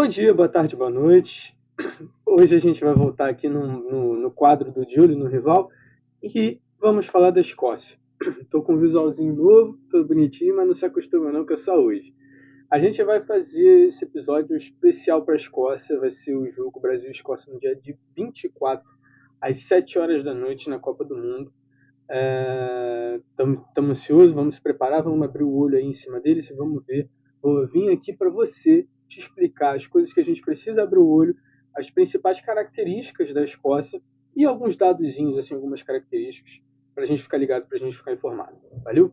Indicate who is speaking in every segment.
Speaker 1: Bom dia, boa tarde, boa noite. Hoje a gente vai voltar aqui no quadro do Júlio, no Rival, e vamos falar da Escócia. Estou com um visualzinho novo, tô bonitinho, mas não se acostuma não, que é só hoje. A gente vai fazer esse episódio especial para a Escócia, vai ser o jogo Brasil e Escócia no dia de 24, às 7 horas da noite, na Copa do Mundo. Estamos ansiosos, vamos se preparar, vamos abrir o olho aí em cima deles e vamos ver. Vou vir aqui para você te explicar as coisas que a gente precisa abrir o olho, as principais características da Escócia e alguns dadozinhos, assim, algumas características, para a gente ficar ligado, para a gente ficar informado. Valeu?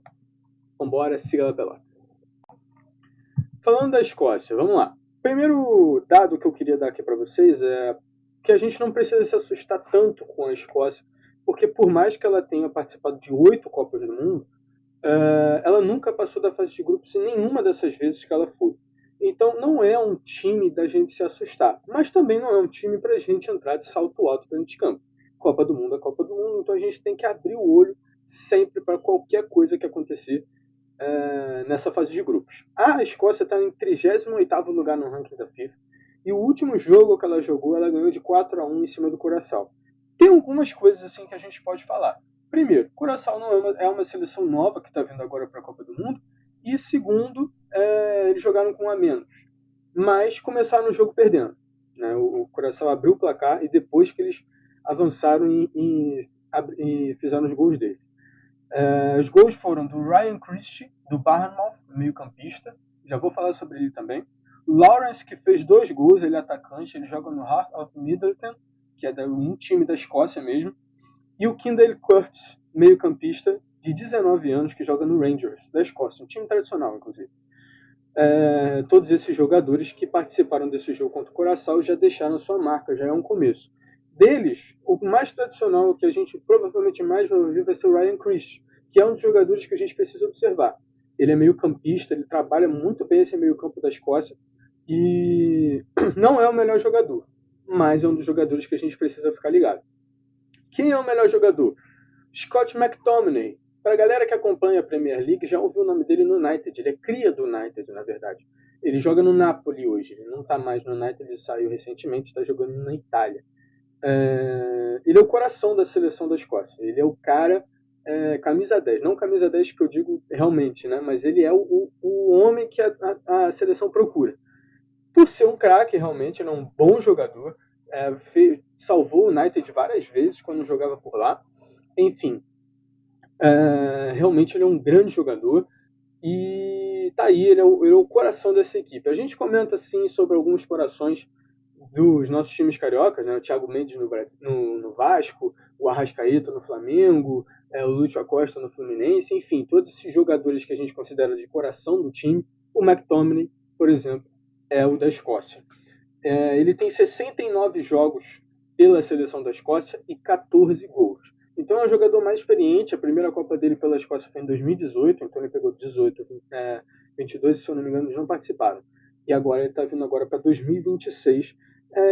Speaker 1: Vambora, siga a pelota. Falando da Escócia, vamos lá. Primeiro dado que eu queria dar aqui para vocês é que a gente não precisa se assustar tanto com a Escócia, porque por mais que ela tenha participado de 8 Copas do Mundo, ela nunca passou da fase de grupos em nenhuma dessas vezes que ela foi. Então não é um time da gente se assustar, mas também não é um time para a gente entrar de salto alto dentro de campo. Copa do Mundo é Copa do Mundo, então a gente tem que abrir o olho sempre para qualquer coisa que acontecer nessa fase de grupos. A Escócia está em 38º lugar no ranking da FIFA, e o último jogo que ela jogou, ela ganhou de 4-1 em cima do Curaçao. Tem algumas coisas assim que a gente pode falar. Primeiro, Curaçao não é uma seleção nova que está vindo agora para a Copa do Mundo. E segundo, eles jogaram com um a menos. Mas começaram o jogo perdendo. Né? O Curaçao abriu o placar e depois que eles avançaram e fizeram os gols deles. Os gols foram do Ryan Christie, do Bournemouth, meio campista. Já vou falar sobre ele também. Lawrence, que fez 2 gols, ele é atacante, ele joga no Heart of Middleton, que é um time da Escócia mesmo. E o Kendall Curtis, meio campista, de 19 anos, que joga no Rangers, da Escócia, um time tradicional, inclusive. Todos esses jogadores que participaram desse jogo contra o Curaçao já deixaram sua marca, já é um começo. Deles, o mais tradicional, que a gente provavelmente mais vai ouvir, vai ser o Ryan Christie, que é um dos jogadores que a gente precisa observar. Ele é meio campista, ele trabalha muito bem esse meio campo da Escócia, e não é o melhor jogador, mas é um dos jogadores que a gente precisa ficar ligado. Quem é o melhor jogador? Scott McTominay. Para a galera que acompanha a Premier League, já ouviu o nome dele no United. Ele é cria do United, na verdade. Ele joga no Napoli hoje. Ele não está mais no United, ele saiu recentemente, está jogando na Itália. Ele é o coração da seleção da Escócia. Ele é o cara camisa 10. Não camisa 10 que eu digo realmente, né? Mas ele é o homem que a seleção procura. Por ser um craque, realmente, ele é um bom jogador. Salvou o United várias vezes quando jogava por lá. Enfim, realmente ele é um grande jogador e tá aí, ele é o coração dessa equipe. A gente comenta assim sobre alguns corações dos nossos times cariocas, né? O Thiago Mendes no Vasco, o Arrascaeta no Flamengo, o Lúcio Acosta no Fluminense, enfim, todos esses jogadores que a gente considera de coração do time. O McTominay, por exemplo, é o da Escócia. Ele tem 69 jogos pela seleção da Escócia e 14 gols. Então é um jogador mais experiente. A primeira Copa dele pela Escócia foi em 2018, então ele pegou 18, 22, se eu não me engano, eles não participaram. E agora ele está vindo agora para 2026.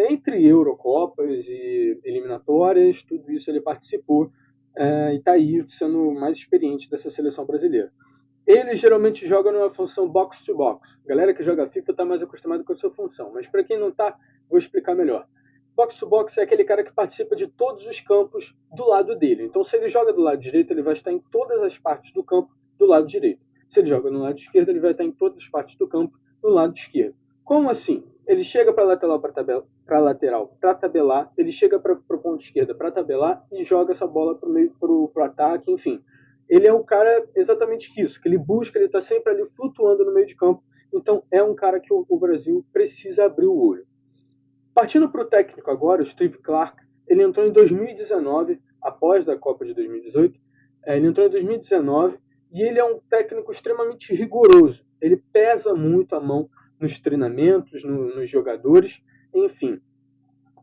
Speaker 1: Entre Eurocopas e eliminatórias, tudo isso ele participou e está aí sendo o mais experiente dessa seleção brasileira. Ele geralmente joga numa função box-to-box. A galera que joga FIFA está mais acostumada com a sua função, mas para quem não está, vou explicar melhor. Box-to-box é aquele cara que participa de todos os campos do lado dele. Então, se ele joga do lado direito, ele vai estar em todas as partes do campo do lado direito. Se ele joga no lado esquerdo, ele vai estar em todas as partes do campo do lado esquerdo. Como assim? Ele chega para lateral para tabelar, ele chega para o ponto esquerda para tabelar e joga essa bola para o ataque, enfim. Ele é o cara exatamente isso, que ele busca, ele está sempre ali flutuando no meio de campo. Então é um cara que o Brasil precisa abrir o olho. Partindo para o técnico agora, o Steve Clarke, ele entrou em 2019, após da Copa de 2018, ele entrou em 2019 e ele é um técnico extremamente rigoroso. Ele pesa muito a mão nos treinamentos, nos jogadores, enfim.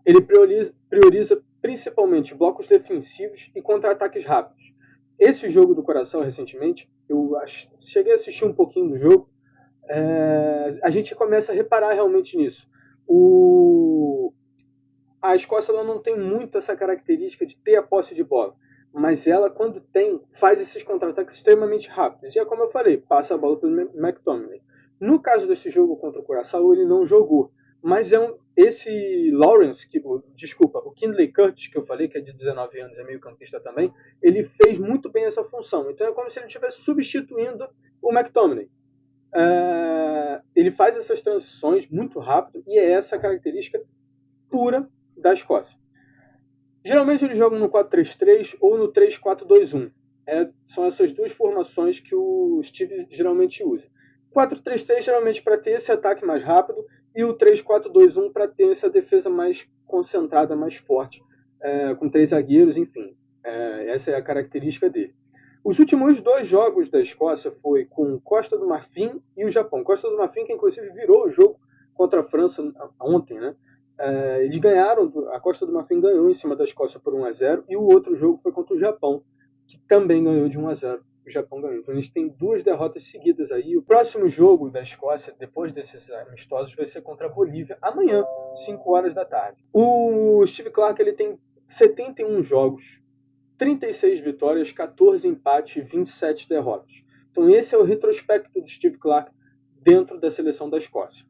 Speaker 1: Ele prioriza principalmente blocos defensivos e contra-ataques rápidos. Esse jogo do Coração, recentemente, eu cheguei a assistir um pouquinho do jogo, a gente começa a reparar realmente nisso. A Escócia ela não tem muito essa característica de ter a posse de bola, mas ela, quando tem, faz esses contra-ataques extremamente rápidos. E é como eu falei, passa a bola para o McTominay. No caso desse jogo contra o Curaçao, ele não jogou, Mas esse Lawrence, desculpa, o Kindley Curtis, que eu falei, que é de 19 anos, é meio campista também, ele fez muito bem essa função. Então é como se ele estivesse substituindo o McTominay. Ele faz essas transições muito rápido e é essa a característica pura da Escócia. Geralmente eles jogam no 4-3-3 ou no 3-4-2-1. São essas duas formações que o Steve geralmente usa. 4-3-3 geralmente para ter esse ataque mais rápido e o 3-4-2-1 para ter essa defesa mais concentrada, mais forte, com 3 zagueiros, enfim. Essa é a característica dele. Os últimos 2 jogos da Escócia foi com Costa do Marfim e o Japão. Costa do Marfim que inclusive virou o jogo contra a França ontem, né? Eles ganharam, a Costa do Marfim ganhou em cima da Escócia por 1-0 e o outro jogo foi contra o Japão, que também ganhou de 1-0. O Japão ganhou. Então eles têm 2 derrotas seguidas aí. O próximo jogo da Escócia, depois desses amistosos, vai ser contra a Bolívia, amanhã, 5 horas da tarde. O Steve Clarke ele tem 71 jogos, 36 vitórias, 14 empates e 27 derrotas. Então esse é o retrospecto do Steve Clarke dentro da seleção da Escócia.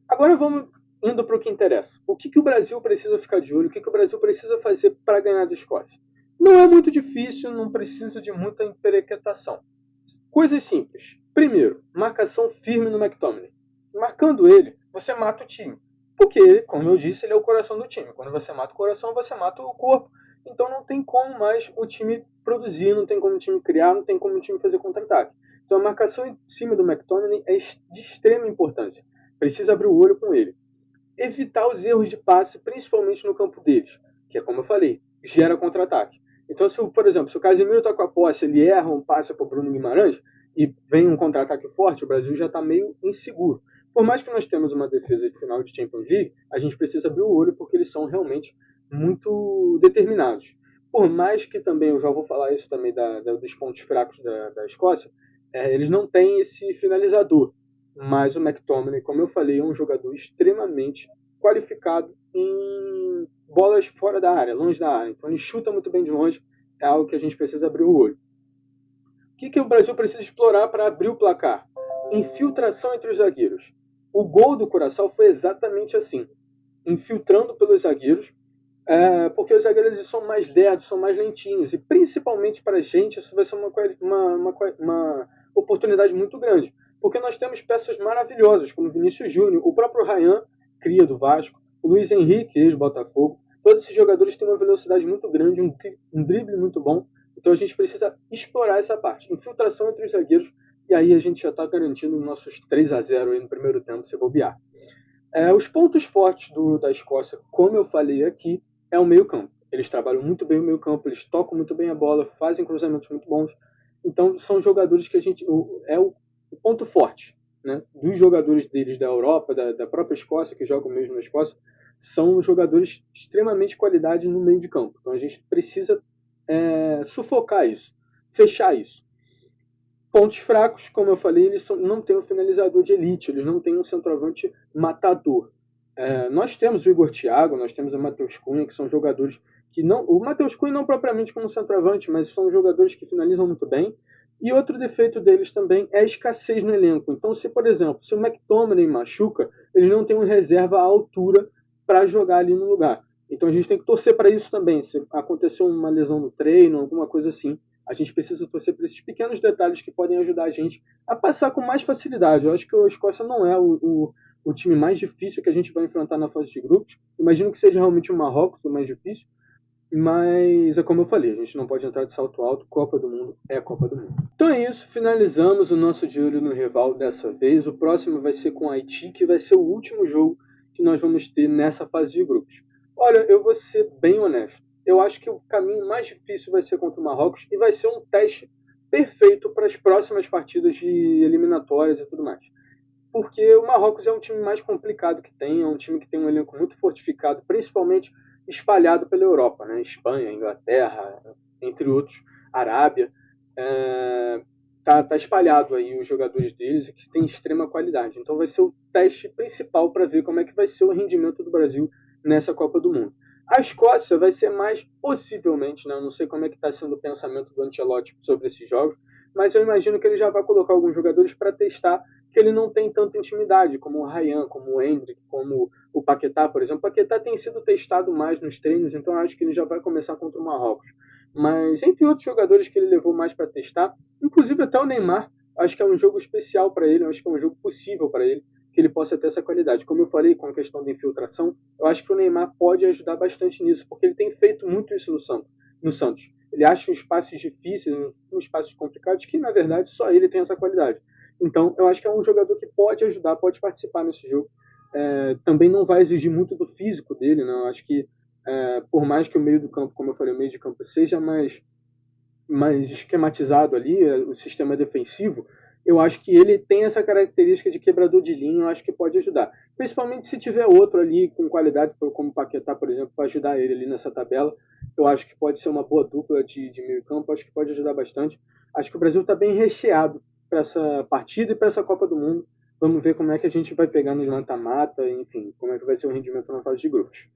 Speaker 1: Agora vamos indo para o que interessa. O que o Brasil precisa ficar de olho? O que o Brasil precisa fazer para ganhar da Escócia? Não é muito difícil, não precisa de muita emperequetação. Coisas simples. Primeiro, marcação firme no McTominay. Marcando ele, você mata o time. Porque ele, como eu disse, ele é o coração do time. Quando você mata o coração, você mata o corpo. Então não tem como mais o time produzir, não tem como o time criar, não tem como o time fazer contra-ataque. Então a marcação em cima do McTominay é de extrema importância. Precisa abrir o olho com ele. Evitar os erros de passe, principalmente no campo deles, que é como eu falei, gera contra-ataque. Então, por exemplo, se o Casemiro está com a posse, ele erra um passe para o Bruno Guimarães e vem um contra-ataque forte, o Brasil já está meio inseguro. Por mais que nós temos uma defesa de final de Champions League, a gente precisa abrir o olho porque eles são realmente muito determinados. Por mais que também, eu já vou falar isso também dos pontos fracos da Escócia, eles não têm esse finalizador. Mas o McTominay, como eu falei, é um jogador extremamente qualificado em bolas fora da área, longe da área. Então ele chuta muito bem de longe, é algo que a gente precisa abrir o olho. O que o Brasil precisa explorar para abrir o placar? Infiltração entre os zagueiros. O gol do Curaçao foi exatamente assim, infiltrando pelos zagueiros, porque os zagueiros são mais lerdos, são mais lentinhos, e principalmente para a gente isso vai ser uma oportunidade muito grande, porque nós temos peças maravilhosas, como Vinícius Júnior, o próprio Ryan, cria do Vasco, o Luiz Henrique, ex-Botafogo, todos esses jogadores têm uma velocidade muito grande, um drible muito bom, então a gente precisa explorar essa parte, infiltração entre os zagueiros, e aí a gente já está garantindo nossos 3-0 aí no primeiro tempo, se bobear. Os pontos fortes da Escócia, como eu falei aqui, é o meio-campo. Eles trabalham muito bem o meio-campo, eles tocam muito bem a bola, fazem cruzamentos muito bons. Então, são jogadores que a gente. O ponto forte, né, dos jogadores deles da Europa, da própria Escócia, que jogam mesmo na Escócia, são jogadores de extremamente qualidade no meio de campo. Então, a gente precisa sufocar isso, fechar isso. Pontos fracos, como eu falei, eles não têm um finalizador de elite, eles não têm um centroavante matador. Nós temos o Igor Thiago, nós temos o Matheus Cunha, que são jogadores que não... O Matheus Cunha não propriamente como centroavante, mas são jogadores que finalizam muito bem. E outro defeito deles também é a escassez no elenco. Então, se, por exemplo, se o McTominay machuca, eles não têm um reserva à altura para jogar ali no lugar. Então a gente tem que torcer para isso também. Se acontecer uma lesão no treino, alguma coisa assim, a gente precisa torcer por esses pequenos detalhes que podem ajudar a gente a passar com mais facilidade. Eu acho que a Escócia não é o time mais difícil que a gente vai enfrentar na fase de grupos. Imagino que seja realmente o Marrocos o mais difícil, mas é como eu falei, a gente não pode entrar de salto alto, Copa do Mundo é a Copa do Mundo. Então é isso, finalizamos o nosso de olho no rival dessa vez. O próximo vai ser com o Haiti, que vai ser o último jogo que nós vamos ter nessa fase de grupos. Olha, eu vou ser bem honesto. Eu acho que o caminho mais difícil vai ser contra o Marrocos e vai ser um teste perfeito para as próximas partidas de eliminatórias e tudo mais. Porque o Marrocos é um time mais complicado que tem, é um time que tem um elenco muito fortificado, principalmente espalhado pela Europa, né? Espanha, Inglaterra, entre outros, Arábia. Tá espalhado aí os jogadores deles e que tem extrema qualidade. Então vai ser o teste principal para ver como é que vai ser o rendimento do Brasil nessa Copa do Mundo. A Escócia vai ser mais, possivelmente, né? Eu não sei como é que está sendo o pensamento do Ancelotti sobre esses jogos, mas eu imagino que ele já vai colocar alguns jogadores para testar que ele não tem tanta intimidade, como o Ryan, como o Endrick, como o Paquetá, por exemplo. O Paquetá tem sido testado mais nos treinos, então eu acho que ele já vai começar contra o Marrocos. Mas entre outros jogadores que ele levou mais para testar, inclusive até o Neymar, acho que é um jogo especial para ele, acho que é um jogo possível para ele, que ele possa ter essa qualidade. Como eu falei com a questão da infiltração, eu acho que o Neymar pode ajudar bastante nisso, porque ele tem feito muito isso no Santos. Ele acha uns passes difíceis, uns passes complicados, que na verdade só ele tem essa qualidade. Então, eu acho que é um jogador que pode ajudar, pode participar nesse jogo. Também não vai exigir muito do físico dele, não. Eu acho que, por mais que o meio do campo, como eu falei, o meio de campo seja mais esquematizado ali, o sistema defensivo, eu acho que ele tem essa característica de quebrador de linha, eu acho que pode ajudar. Principalmente se tiver outro ali com qualidade, como o Paquetá, por exemplo, para ajudar ele ali nessa tabela, eu acho que pode ser uma boa dupla de meio campo, acho que pode ajudar bastante. Acho que o Brasil está bem recheado para essa partida e para essa Copa do Mundo. Vamos ver como é que a gente vai pegar nos mata-mata, enfim, como é que vai ser o rendimento na fase de grupos.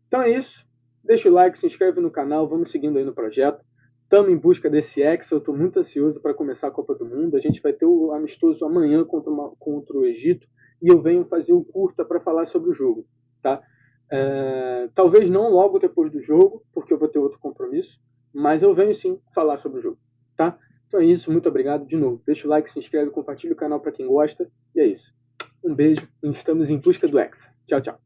Speaker 1: Então é isso. Deixa o like, se inscreve no canal, vamos seguindo aí no projeto. Estamos em busca desse Hexa, eu estou muito ansioso para começar a Copa do Mundo. A gente vai ter o amistoso amanhã contra o Egito e eu venho fazer um curta para falar sobre o jogo. Tá? Talvez não logo depois do jogo, porque eu vou ter outro compromisso, mas eu venho sim falar sobre o jogo. Tá? Então é isso, muito obrigado de novo. Deixa o like, se inscreve, compartilha o canal para quem gosta e é isso. Um beijo e estamos em busca do Hexa. Tchau, tchau.